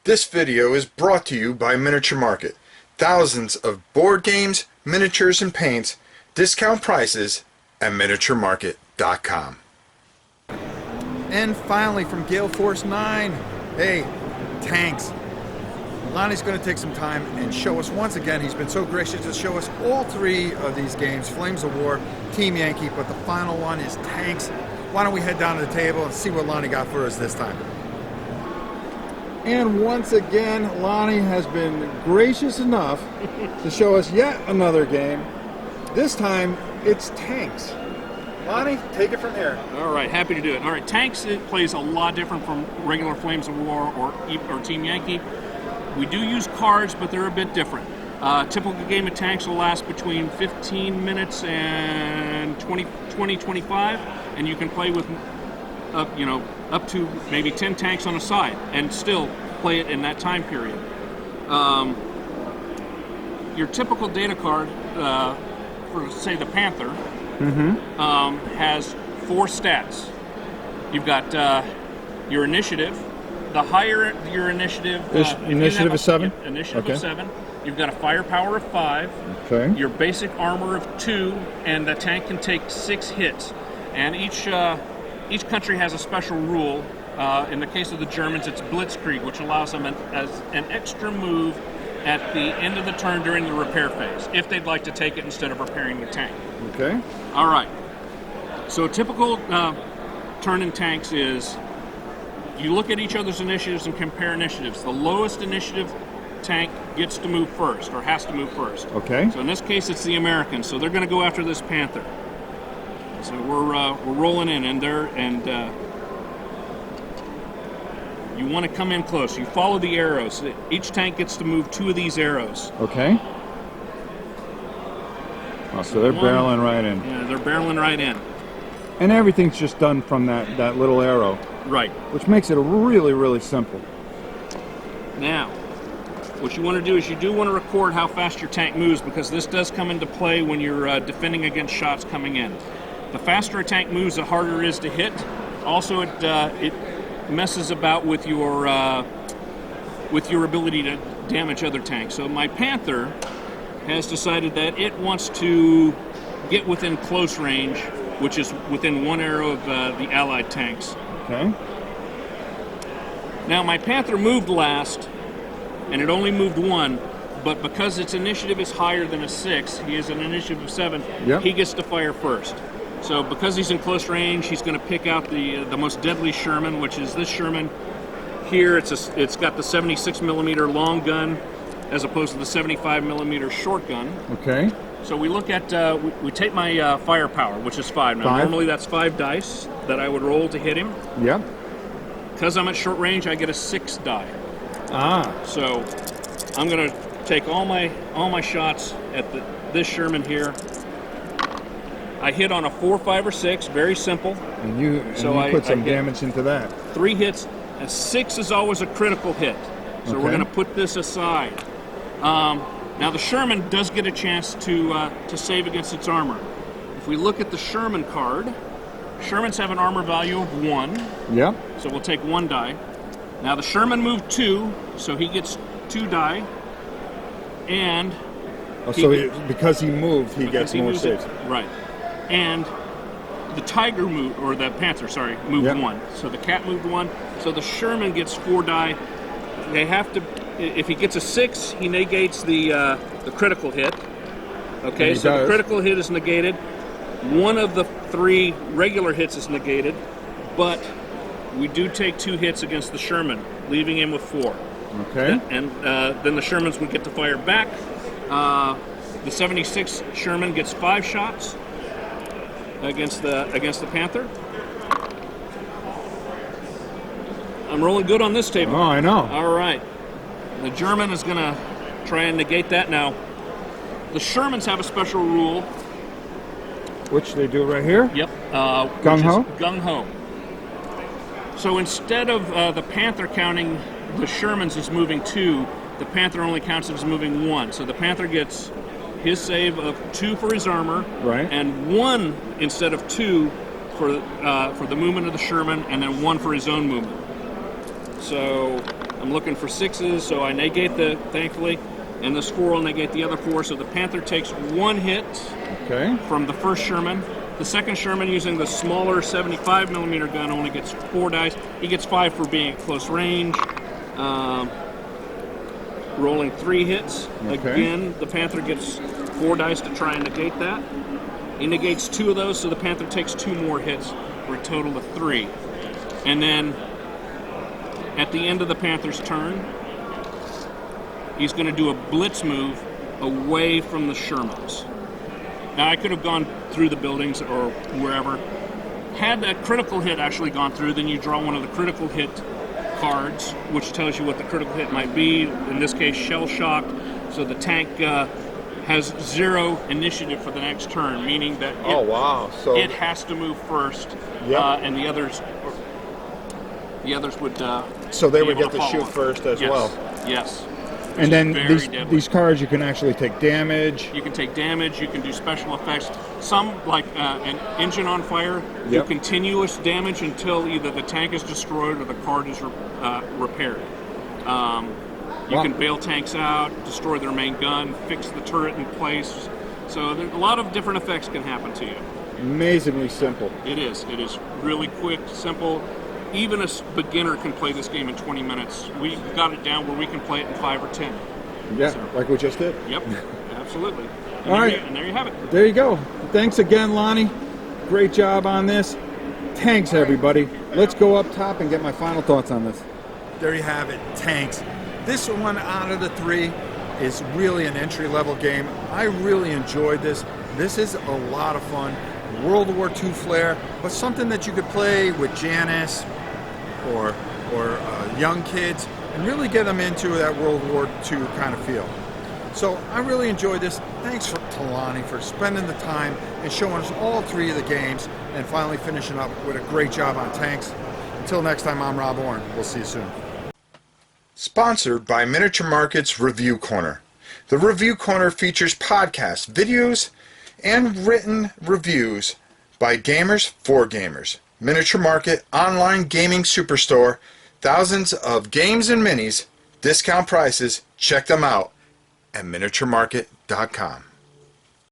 This video is brought to you by Miniature Market. Thousands of board games, miniatures, and paints. Discount prices at miniaturemarket.com. And finally from Gale Force 9, hey, tanks. Lonnie's going to take some time and show us once again. He's been so gracious to show us all three of these games, Flames of War, Team Yankee, but the final one is tanks. Why don't we head down to the table and see what Lonnie got for us this time. And once again, Lonnie has been gracious enough to show us yet another game. This time, it's tanks. Lonnie, take it from here. All right, happy to do it. All right, tanks, it plays a lot different from regular Flames of War or Team Yankee. We do use cards, but they're a bit different. Typical game of tanks will last between 15 minutes and 25, and you can play with up to maybe 10 tanks on a side and still play it in that time period. Your typical data card for, say, the Panther has 4 stats. You've got your initiative. The higher your initiative... initiative is 7? Initiative of 7. You've got a firepower of 5. Okay. Your basic armor of 2, and the tank can take 6 hits. And each country has a special rule. In the case of the Germans, it's Blitzkrieg, which allows them as an extra move at the end of the turn during the repair phase, if they'd like to take it instead of repairing the tank. Okay. All right. So a typical turn in tanks is you look at each other's initiatives and compare initiatives. The lowest initiative tank gets to move first, or has to move first. Okay. So in this case, it's the Americans. So they're going to go after this Panther. So we're rolling in, and you want to come in close. You follow the arrows. Each tank gets to move 2 of these arrows. Okay. Oh, so they're barreling right in. Yeah, they're barreling right in. And everything's just done from that little arrow. Right. Which makes it really, really simple. Now, what you want to do is you do want to record how fast your tank moves, because this does come into play when you're defending against shots coming in. The faster a tank moves, the harder it is to hit. Also, it messes about with your ability to damage other tanks. So my Panther has decided that it wants to get within close range, which is within 1 arrow of the Allied tanks. Okay. Now my Panther moved last, and it only moved 1, but because its initiative is higher than a 6, he has an initiative of 7, yep. He gets to fire first. So because he's in close range, he's going to pick out the most deadly Sherman, which is this Sherman here. It's got the 76 millimeter long gun as opposed to the 75 millimeter short gun. Okay. So we look at we take my firepower, which is 5. Now 5. Normally that's 5 dice that I would roll to hit him. Yep. Because I'm at short range, I get a 6 die. Ah. So I'm going to take all my shots at this Sherman here. I hit on a 4, 5, or 6. Very simple. And you put some damage into that. 3 hits. A 6 is always a critical hit. So we're going to put this aside. Now the Sherman does get a chance to save against its armor. If we look at the Sherman card, Shermans have an armor value of 1. Yep. So we'll take 1 die. Now the Sherman moved 2, so he gets 2 die. And because he moved, he gets more saves. Right. And the Tiger moved, or the Panther, sorry, moved 1. So the Cat moved 1. So the Sherman gets 4 die. They have to. If he gets a 6, he negates the critical hit. Okay, so the critical hit is negated. 1 of the 3 regular hits is negated, but we do take 2 hits against the Sherman, leaving him with 4. Okay. And then the Shermans would get to fire back. The 76 Sherman gets 5 shots against the Panther. I'm rolling good on this table. Oh, I know. All right. The German is going to try and negate that. Now, the Shermans have a special rule. Which they do right here? Yep. Gung-ho? Gung-ho. So instead of the Panther counting the Shermans as moving 2, the Panther only counts it as moving 1. So the Panther gets his save of 2 for his armor, right, and 1 instead of 2 for the movement of the Sherman, and then 1 for his own movement. So I'm looking for 6s, so I negate thankfully, and the squirrel will negate the other 4. So the Panther takes 1 hit from the first Sherman. The second Sherman, using the smaller 75 millimeter gun, only gets 4 dice. He gets 5 for being at close range. Rolling 3 hits. Again, the Panther gets 4 dice to try and negate that. He negates 2 of those, so the Panther takes 2 more hits for a total of 3. And then at the end of the Panther's turn, he's going to do a blitz move away from the Shermans. Now, I could have gone through the buildings or wherever. Had that critical hit actually gone through, then you draw one of the critical hit cards, which tells you what the critical hit might be. In this case, shell-shocked. So the tank has 0 initiative for the next turn, meaning that So it has to move first, and the others would. So they be would able get to follow shoot them. first as well. Yes. And then Very these cards, you can actually take damage. You can take damage. You can do special effects. Some, like an engine on fire, do continuous damage until either the tank is destroyed or the card is repaired. You can bail tanks out, destroy their main gun, fix the turret in place. So there's a lot of different effects can happen to you. Amazingly simple. It is. It is really quick, simple. Even a beginner can play this game in 20 minutes. We got it down where we can play it in 5 or 10. Yeah, so, like we just did. Yep, absolutely. All right. And there you have it. There you go. Thanks again, Lonnie. Great job on this. Tanks, everybody. Let's go up top and get my final thoughts on this. There you have it, Tanks. This one out of the 3 is really an entry-level game. I really enjoyed this. This is a lot of fun. World War II flair, but something that you could play with Janice or young kids and really get them into that World War II kind of feel. So I really enjoyed this. Thanks to Lonnie for spending the time and showing us all 3 of the games and finally finishing up with a great job on Tanks. Until next time, I'm Rob Orrin. We'll see you soon. Sponsored by Miniature Market's Review Corner. The Review Corner features podcasts, videos, and written reviews by gamers for gamers. Miniature Market, online gaming superstore, thousands of games and minis, discount prices. Check them out at miniaturemarket.com.